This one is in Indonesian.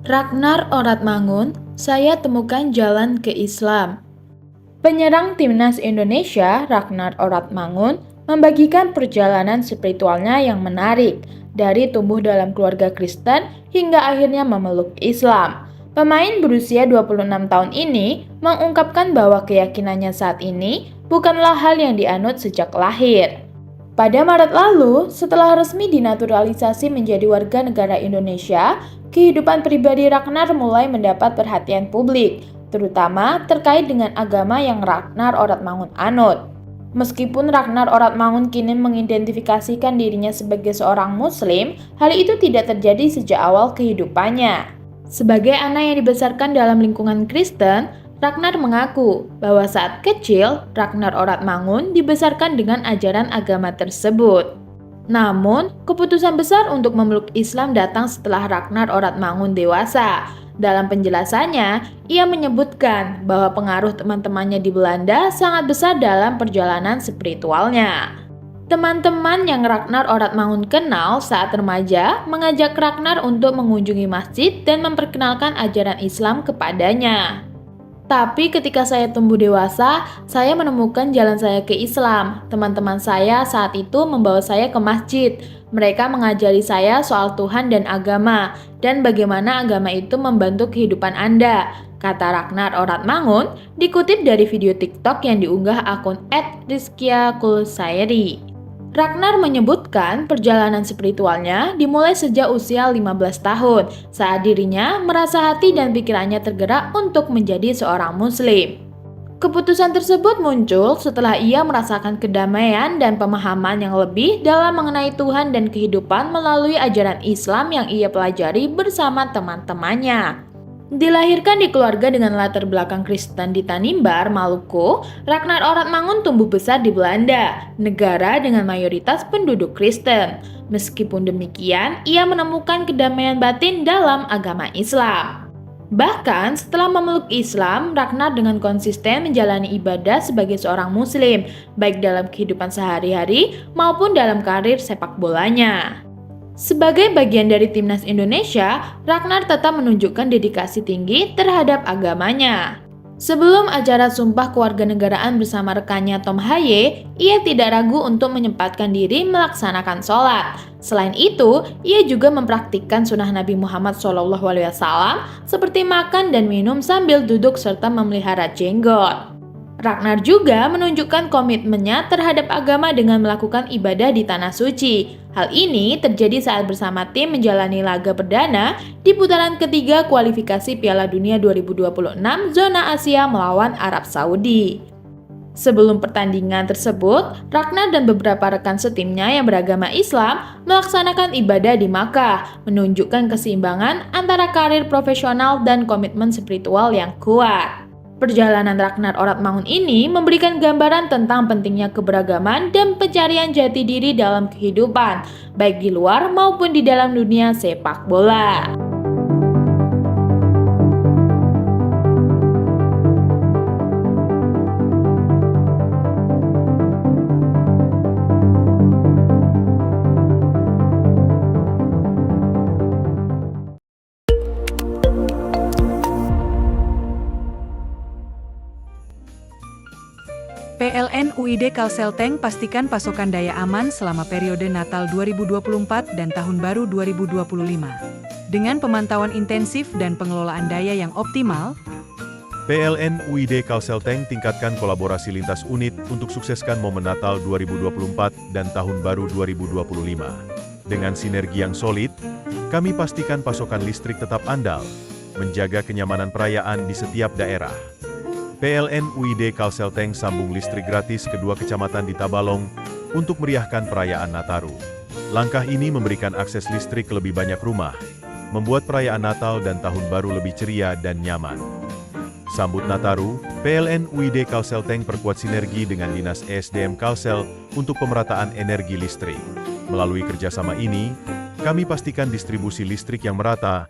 Ragnar Oratmangun, saya temukan jalan ke Islam. Penyerang timnas Indonesia, Ragnar Oratmangun, membagikan perjalanan spiritualnya yang menarik, dari tumbuh dalam keluarga Kristen hingga akhirnya memeluk Islam. Pemain berusia 26 tahun ini mengungkapkan bahwa keyakinannya saat ini bukanlah hal yang dianut sejak lahir. Pada Maret lalu, setelah resmi dinaturalisasi menjadi warga negara Indonesia, kehidupan pribadi Ragnar mulai mendapat perhatian publik, terutama terkait dengan agama yang Ragnar Oratmangun anut. Meskipun Ragnar Oratmangun kini mengidentifikasikan dirinya sebagai seorang Muslim, hal itu tidak terjadi sejak awal kehidupannya. Sebagai anak yang dibesarkan dalam lingkungan Kristen, Ragnar mengaku bahwa saat kecil, Ragnar Oratmangun dibesarkan dengan ajaran agama tersebut. Namun, keputusan besar untuk memeluk Islam datang setelah Ragnar Oratmangun dewasa. Dalam penjelasannya, ia menyebutkan bahwa pengaruh teman-temannya di Belanda sangat besar dalam perjalanan spiritualnya. Teman-teman yang Ragnar Oratmangun kenal saat remaja mengajak Ragnar untuk mengunjungi masjid dan memperkenalkan ajaran Islam kepadanya. Tapi ketika saya tumbuh dewasa, saya menemukan jalan saya ke Islam. Teman-teman saya saat itu membawa saya ke masjid. Mereka mengajari saya soal Tuhan dan agama, dan bagaimana agama itu membantu kehidupan Anda, kata Ragnar Oratmangun, dikutip dari video TikTok yang diunggah akun @rizkyakulsairi. Ragnar menyebutkan perjalanan spiritualnya dimulai sejak usia 15 tahun, saat dirinya merasa hati dan pikirannya tergerak untuk menjadi seorang Muslim. Keputusan tersebut muncul setelah ia merasakan kedamaian dan pemahaman yang lebih dalam mengenai Tuhan dan kehidupan melalui ajaran Islam yang ia pelajari bersama teman-temannya. Dilahirkan di keluarga dengan latar belakang Kristen di Tanimbar, Maluku, Ragnar Oratmangun tumbuh besar di Belanda, negara dengan mayoritas penduduk Kristen. Meskipun demikian, ia menemukan kedamaian batin dalam agama Islam. Bahkan setelah memeluk Islam, Ragnar dengan konsisten menjalani ibadah sebagai seorang Muslim, baik dalam kehidupan sehari-hari maupun dalam karir sepak bolanya. Sebagai bagian dari timnas Indonesia, Ragnar tetap menunjukkan dedikasi tinggi terhadap agamanya. Sebelum acara Sumpah Kewarganegaraan bersama rekannya Tom Haye, ia tidak ragu untuk menyempatkan diri melaksanakan sholat. Selain itu, ia juga mempraktikkan sunnah Nabi Muhammad SAW seperti makan dan minum sambil duduk serta memelihara jenggot. Ragnar juga menunjukkan komitmennya terhadap agama dengan melakukan ibadah di Tanah Suci. Hal ini terjadi saat bersama tim menjalani laga perdana di putaran ketiga kualifikasi Piala Dunia 2026 zona Asia melawan Arab Saudi. Sebelum pertandingan tersebut, Ragnar dan beberapa rekan setimnya yang beragama Islam melaksanakan ibadah di Makkah, menunjukkan keseimbangan antara karir profesional dan komitmen spiritual yang kuat. Perjalanan Ragnar Oratmangun ini memberikan gambaran tentang pentingnya keberagaman dan pencarian jati diri dalam kehidupan, baik di luar maupun di dalam dunia sepak bola. PLN UID Kalselteng pastikan pasokan daya aman selama periode Natal 2024 dan Tahun Baru 2025. Dengan pemantauan intensif dan pengelolaan daya yang optimal, PLN UID Kalselteng tingkatkan kolaborasi lintas unit untuk sukseskan momen Natal 2024 dan Tahun Baru 2025. Dengan sinergi yang solid, kami pastikan pasokan listrik tetap andal, menjaga kenyamanan perayaan di setiap daerah. PLN UID Kalselteng sambung listrik gratis kedua kecamatan di Tabalong untuk meriahkan perayaan Nataru. Langkah ini memberikan akses listrik ke lebih banyak rumah, membuat perayaan Natal dan Tahun Baru lebih ceria dan nyaman. Sambut Nataru, PLN UID Kalselteng perkuat sinergi dengan Dinas ESDM Kalsel untuk pemerataan energi listrik. Melalui kerjasama ini, kami pastikan distribusi listrik yang merata